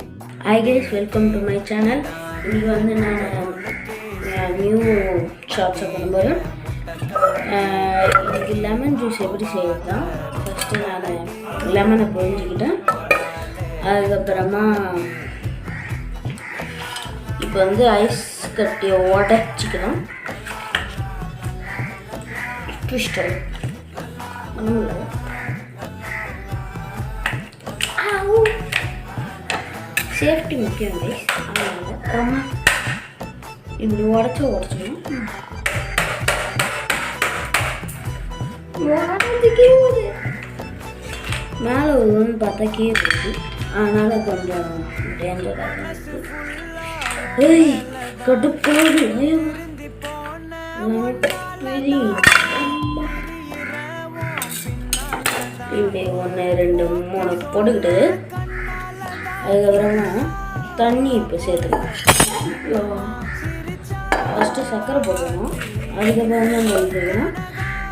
Hi guys, welcome to my channel. இன்னைக்கு வந்து நான் நியூ ஷார்ட்ஸை பண்ண போகிறேன். இன்னைக்கு லெமன் ஜூஸ் எப்படி செய்யறது தான். ஃபஸ்ட்டு நான் லெமனை புழிஞ்சிக்கிட்டேன். அதுக்கப்புறமா இப்போ வந்து ஐஸ் கட்டியை உடச்சிக்கலாம். ட்விஸ்டர் பண்ண முடியல. சேஃப்டி முக்கியம் கைஸ். அதனால் அப்புறமா இப்படி உடச்சிக்கணும். மேலே வருதுன்னு பார்த்தா கீழே போகுது. அதனால் கொஞ்சம் டேஞ்சராக இருக்குது. ஏய் கடுப்போடு இப்படி 1 2 3 போட்டுக்கிட்டு அதுக்கப்புறமா தண்ணி இப்போ சேர்த்துக்கலாம். ஃபஸ்ட்டு சர்க்கரை போடணும். அதுக்கப்புறம் வந்து நம்ம எடுத்துக்கணும்.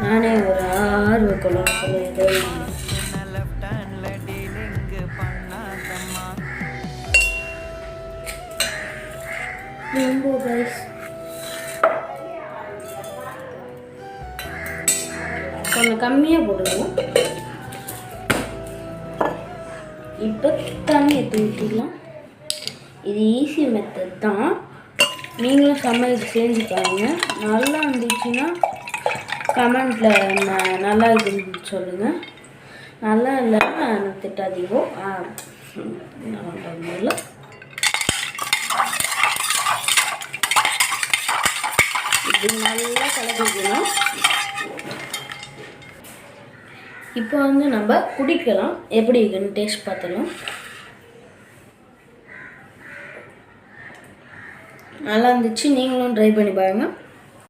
நானே ஒரு 6 குழம்பு ஏதோ ரொம்ப கைஸ் கொஞ்சம் கம்மியாக போட்டுக்கணும். இப்போ தண்ணி எடுத்து ஊற்றிக்கலாம். இது ஈஸி மெத்தட் தான். நீங்களும் சமையல் செஞ்சு பாருங்க. நல்லா இருந்துச்சுன்னா கமெண்ட்டில் நல்லா இருக்குன்னு சொல்லுங்கள். நல்லா இல்லைன்னா எனக்கு திட்டாதீங்கோ. இல்லை இப்படி நல்லா கலக்கிக்கணும். இப்போ வந்து நம்ம குடிக்கலாம். எப்படி இருக்குன்னு டேஸ்ட் பார்த்துக்கலாம். நல்லா இருந்துச்சு. நீங்களும் ட்ரை பண்ணி பாருங்கள்.